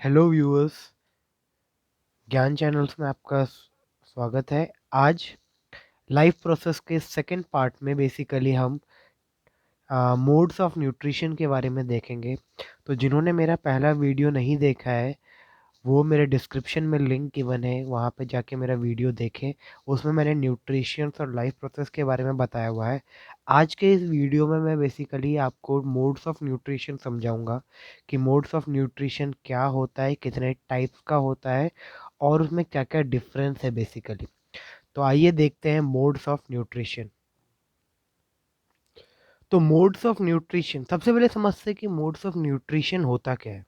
Hello viewers, ज्ञान channels में आपका स्वागत है। आज लाइफ प्रोसेस के सेकंड पार्ट में बेसिकली हम मोड्स ऑफ न्यूट्रिशन के बारे में देखेंगे। तो जिन्होंने मेरा पहला वीडियो नहीं देखा है वो मेरे डिस्क्रिप्शन में लिंक गिवन है, वहाँ पे जाके मेरा वीडियो देखें। उसमें मैंने न्यूट्रिशन और लाइफ प्रोसेस के बारे में बताया हुआ है। आज के इस वीडियो में मैं बेसिकली आपको मोड्स ऑफ न्यूट्रिशन समझाऊंगा कि मोड्स ऑफ न्यूट्रिशन क्या होता है, कितने टाइप्स का होता है और उसमें क्या क्या डिफरेंस है बेसिकली। तो आइए देखते हैं मोड्स ऑफ न्यूट्रिशन। तो मोड्स ऑफ न्यूट्रिशन, सबसे पहले समझते हैं कि मोड्स ऑफ न्यूट्रिशन होता क्या है।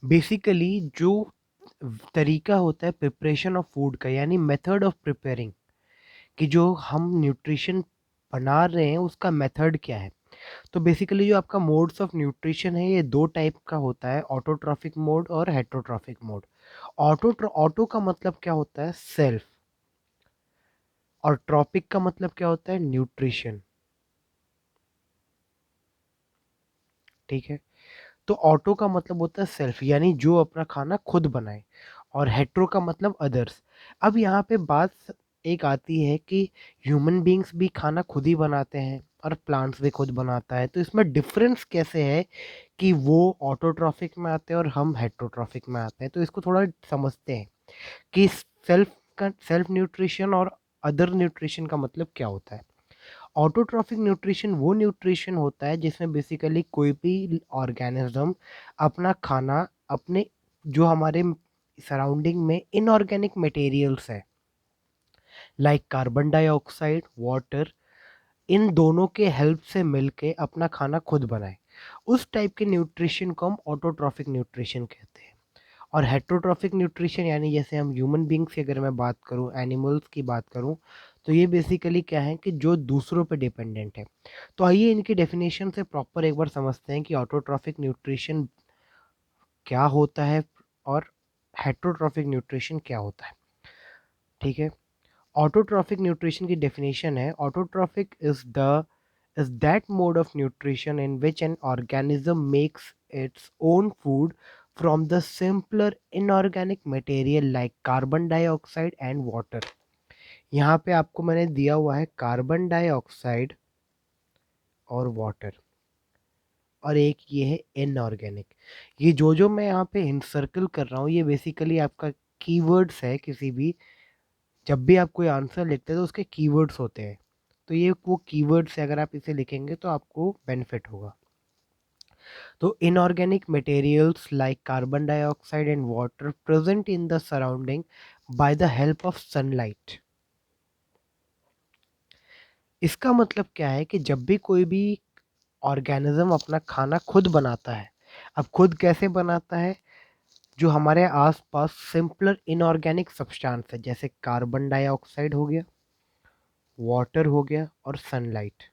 बेसिकली जो तरीका होता है प्रिपरेशन ऑफ फूड का, यानी मेथड ऑफ प्रिपेयरिंग, कि जो हम न्यूट्रिशन बना रहे हैं उसका मेथड क्या है। तो बेसिकली जो आपका मोड्स ऑफ न्यूट्रिशन है ये दो टाइप का होता है, ऑटोट्रॉफिक मोड और हेट्रोट्रॉफिक मोड। ऑटो का मतलब क्या होता है, सेल्फ, और ट्रॉपिक का मतलब क्या होता है, न्यूट्रिशन। ठीक है। तो ऑटो का मतलब होता है सेल्फ, यानी जो अपना खाना खुद बनाए, और हेट्रो का मतलब अदर्स। अब यहाँ पे बात एक आती है कि ह्यूमन बीइंग्स भी खाना खुद ही बनाते हैं और प्लांट्स भी खुद बनाता है, तो इसमें डिफरेंस कैसे है कि वो ऑटोट्रॉफिक में आते हैं और हम हेट्रोट्रॉफिक में आते हैं। तो इसको थोड़ा समझते हैं कि सेल्फ न्यूट्रिशन और अदर न्यूट्रिशन का मतलब क्या होता है। ऑटोट्रॉफिक न्यूट्रिशन वो न्यूट्रिशन होता है जिसमें बेसिकली कोई भी ऑर्गेनिज्म अपना खाना अपने, जो हमारे सराउंडिंग में इनऑर्गेनिक मटेरियल्स है लाइक कार्बन डाइऑक्साइड, वाटर, इन दोनों के हेल्प से मिलके अपना खाना खुद बनाए, उस टाइप के न्यूट्रिशन को हम ऑटोट्रॉफिक न्यूट्रिशन कहते हैं। और हेट्रोट्रॉफिक न्यूट्रिशन, यानी जैसे हम ह्यूमन बींग्स की अगर मैं बात करूं, एनिमल्स की बात करूं, तो ये बेसिकली क्या है कि जो दूसरों पे डिपेंडेंट है। तो आइए इनकी डेफिनेशन से प्रॉपर एक बार समझते हैं कि ऑटोट्रॉफिक न्यूट्रिशन क्या होता है और हेट्रोट्रॉफिक न्यूट्रिशन क्या होता है। ठीक है। ऑटोट्रॉफिक न्यूट्रिशन की डेफिनेशन है, autotrophic is that mode of nutrition in which an organism makes its own food from the simpler inorganic material like carbon dioxide and water। यहाँ पे आपको मैंने दिया हुआ है कार्बन डाइऑक्साइड और वाटर, और एक ये है इनऑर्गेनिक। ये जो मैं यहाँ पे इंसर्कल कर रहा हूँ ये बेसिकली आपका कीवर्ड्स है। किसी भी, जब भी आप कोई आंसर लिखते हैं तो उसके कीवर्ड्स होते हैं, तो ये वो कीवर्ड्स है, अगर आप इसे लिखेंगे तो आपको बेनिफिट होगा। तो inorganic materials like carbon dioxide and water present in the surrounding by the help of sunlight. इसका मतलब क्या है कि जब भी कोई भी ऑर्गेनिज्म अपना खाना खुद बनाता है, अब खुद कैसे बनाता है, जो हमारे आसपास सिंपलर इनऑर्गेनिक सब्सटेंस है जैसे कार्बन डाइऑक्साइड हो गया, वाटर हो गया और सनलाइट,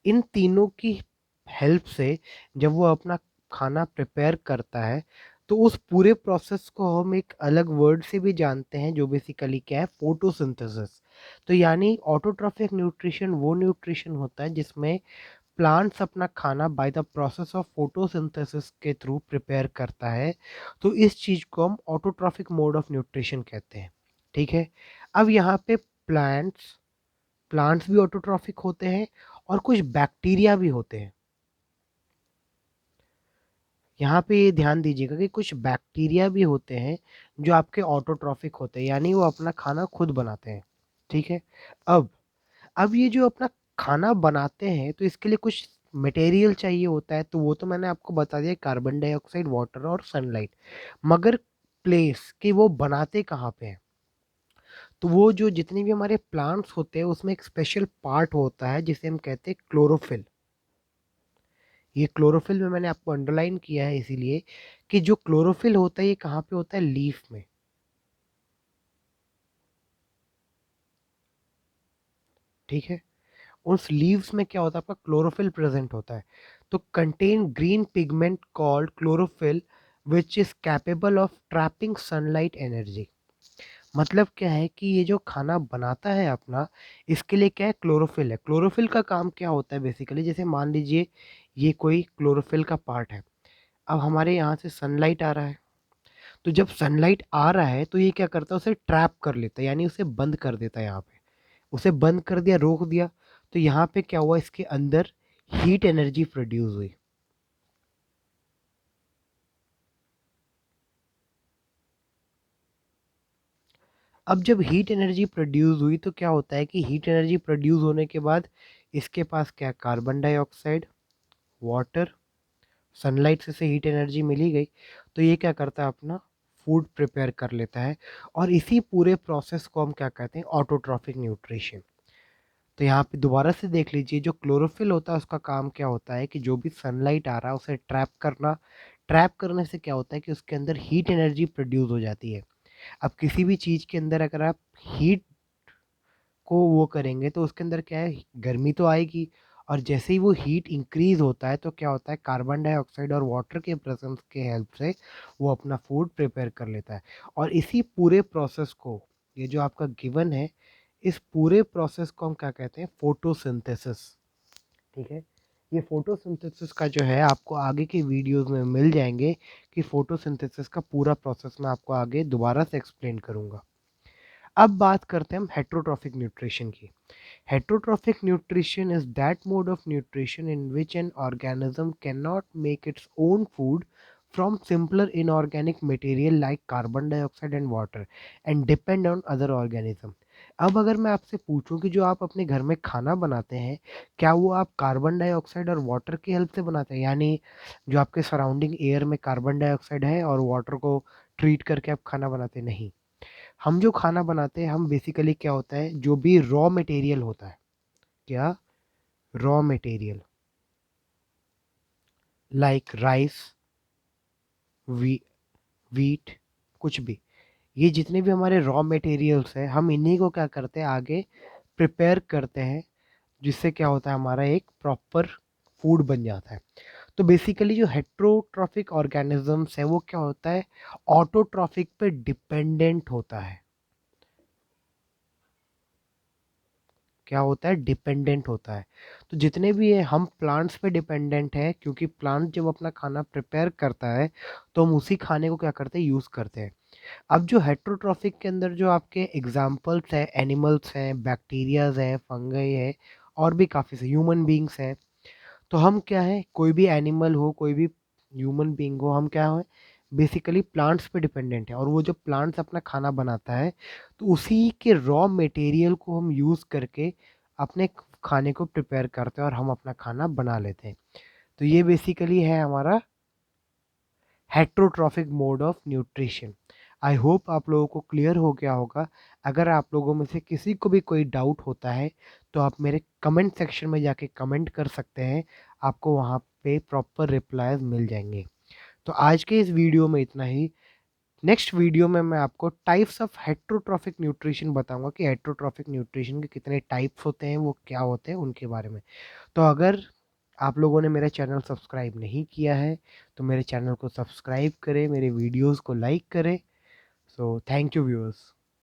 इन तीनों की हेल्प से जब वो अपना खाना प्रिपेयर करता है, तो उस पूरे प्रोसेस को हम एक अलग वर्ड से भी जानते हैं जो बेसिकली क्या है, फोटोसिंथेसिस। तो यानी ऑटोट्रॉफिक न्यूट्रिशन वो न्यूट्रिशन होता है जिसमें प्लांट्स अपना खाना by the process of photosynthesis के थ्रू प्रिपेयर करता है। तो इस चीज़ को हम ऑटोट्रॉफिक मोड ऑफ न्यूट्रिशन कहते हैं। ठीक है। अब यहाँ पे प्लांट्स प्लांट्स भी ऑटोट्रॉफिक होते हैं और कुछ बैक्टीरिया भी होते हैं। यहाँ पे ये ध्यान दीजिएगा कि कुछ बैक्टीरिया भी होते हैं जो आपके ऑटोट्रॉफिक होते हैं, यानी वो अपना खाना खुद बनाते हैं। ठीक है। अब अब ये जो अपना खाना बनाते हैं तो इसके लिए कुछ मटेरियल चाहिए होता है, तो वो तो मैंने आपको बता दिया, कार्बन डाइऑक्साइड, वाटर और सनलाइट। मगर प्लेस कि वो बनाते कहाँ पे हैं, तो वो जो जितने भी हमारे प्लांट्स होते हैं उसमें एक स्पेशल पार्ट होता है जिसे हम कहते हैं क्लोरोफिल। ये क्लोरोफिल में मैंने आपको अंडरलाइन किया है इसीलिए कि जो क्लोरोफिल होता है ये कहाँ पे होता है, लीफ में। ठीक है। उस लीव्स में क्या होता है, आपका क्लोरोफिल प्रेजेंट होता है। तो contain green pigment called chlorophyll which is capable of trapping sunlight energy. मतलब क्या है कि ये जो खाना बनाता है अपना, इसके लिए क्या है, क्लोरोफिल है। क्लोरोफिल का काम क्या होता है बेसिकली, जैसे मान लीजिए ये कोई क्लोरोफिल का पार्ट है, अब हमारे यहाँ से सनलाइट आ रहा है, तो जब सनलाइट आ रहा है तो ये क्या करता है, उसे ट्रैप कर लेता है, यानी उसे बंद कर देता है यहाँ पे। उसे बंद कर दिया, रोक दिया, तो यहाँ पे क्या हुआ, इसके अंदर हीट एनर्जी प्रोड्यूस हुई। अब जब हीट एनर्जी प्रोड्यूस हुई तो क्या होता है कि हीट एनर्जी प्रोड्यूस होने के बाद इसके पास क्या, कार्बन डाइऑक्साइड, वाटर, सनलाइट से हीट एनर्जी मिली गई, तो ये क्या करता है, अपना फूड प्रिपेयर कर लेता है। और इसी पूरे प्रोसेस को हम क्या कहते हैं, ऑटोट्रॉफिक न्यूट्रिशन। तो यहाँ पे दोबारा से देख लीजिए, जो क्लोरोफिल होता है उसका काम क्या होता है कि जो भी सनलाइट आ रहा है उसे ट्रैप करना। ट्रैप करने से क्या होता है कि उसके अंदर हीट एनर्जी प्रोड्यूस हो जाती है। अब किसी भी चीज़ के अंदर अगर आप हीट को वो करेंगे तो उसके अंदर क्या है, गर्मी तो आएगी। और जैसे ही वो हीट इंक्रीज होता है तो क्या होता है, कार्बन डाइऑक्साइड और वाटर के प्रेजेंस के हेल्प से वो अपना फूड प्रिपेयर कर लेता है। और इसी पूरे प्रोसेस को, ये जो आपका गिवन है, इस पूरे प्रोसेस को हम क्या कहते हैं, फोटोसिंथेसिस। ठीक है, ये फोटोसिंथेसिस का जो है आपको आगे के वीडियोस में मिल जाएंगे, कि फोटोसिंथेसिस का पूरा प्रोसेस मैं आपको आगे दोबारा से एक्सप्लेन करूंगा। अब बात करते हैं हम हेट्रोट्रॉफिक न्यूट्रिशन की। Heterotrophic nutrition is that mode of nutrition in which an organism cannot make its own food from simpler inorganic material like carbon dioxide and water and depend on other organism। अब अगर मैं आपसे पूछूं कि जो आप अपने घर में खाना बनाते हैं, क्या वो आप कार्बन डाइऑक्साइड और वाटर की हेल्प से बनाते हैं, यानी जो आपके सराउंडिंग एयर में कार्बन डाइऑक्साइड है और वाटर को ट्रीट करके आप खाना बनाते हैं? नहीं। हम जो खाना बनाते हैं, हम बेसिकली क्या होता है, जो भी रॉ मटेरियल होता है, क्या, रॉ मटेरियल लाइक राइस, वी वीट, कुछ भी, ये जितने भी हमारे रॉ मटेरियल्स हैं, हम इन्हीं को क्या करते हैं, आगे प्रिपेयर करते हैं, जिससे क्या होता है, हमारा एक प्रॉपर फूड बन जाता है। तो बेसिकली जो हेट्रोट्रॉफिक ऑर्गेनिजम्स है वो क्या होता है, ऑटोट्रॉफिक पे डिपेंडेंट होता है। क्या होता है, डिपेंडेंट होता है। तो जितने भी है, हम प्लांट्स पे डिपेंडेंट है, क्योंकि प्लांट जब अपना खाना प्रिपेयर करता है तो हम उसी खाने को क्या करते हैं, यूज़ करते हैं। अब जो हेट्रोट्रॉफिक के अंदर जो आपके एग्जाम्पल्स हैं, एनिमल्स हैं, बैक्टीरियाज हैं, फंगई है, और भी काफ़ी से ह्यूमन बींग्स हैं। तो हम क्या है, कोई भी एनिमल हो, कोई भी ह्यूमन बींग हो, हम क्या है, बेसिकली प्लांट्स पे डिपेंडेंट है। और वो जो प्लांट्स अपना खाना बनाता है, तो उसी के रॉ मटेरियल को हम यूज़ करके अपने खाने को प्रिपेयर करते हैं और हम अपना खाना बना लेते हैं। तो ये बेसिकली है हमारा heterotrophic mode of nutrition. I hope आप लोगों को क्लियर हो गया होगा। अगर आप लोगों में से किसी को भी कोई डाउट होता है तो आप मेरे कमेंट सेक्शन में जाके कमेंट कर सकते हैं, आपको वहाँ पे प्रॉपर रिप्लाईज मिल जाएंगे। तो आज के इस वीडियो में इतना ही। नेक्स्ट वीडियो में मैं आपको टाइप्स ऑफ हेट्रोट्रॉफिक न्यूट्रिशन बताऊंगा, कि हेट्रोट्रॉफिक न्यूट्रिशन के कितने टाइप्स होते हैं, वो क्या होते हैं, उनके बारे में। तो अगर आप लोगों ने मेरा चैनल सब्सक्राइब नहीं किया है तो मेरे चैनल को सब्सक्राइब करें, मेरे वीडियोस को लाइक करें। So thank you viewers.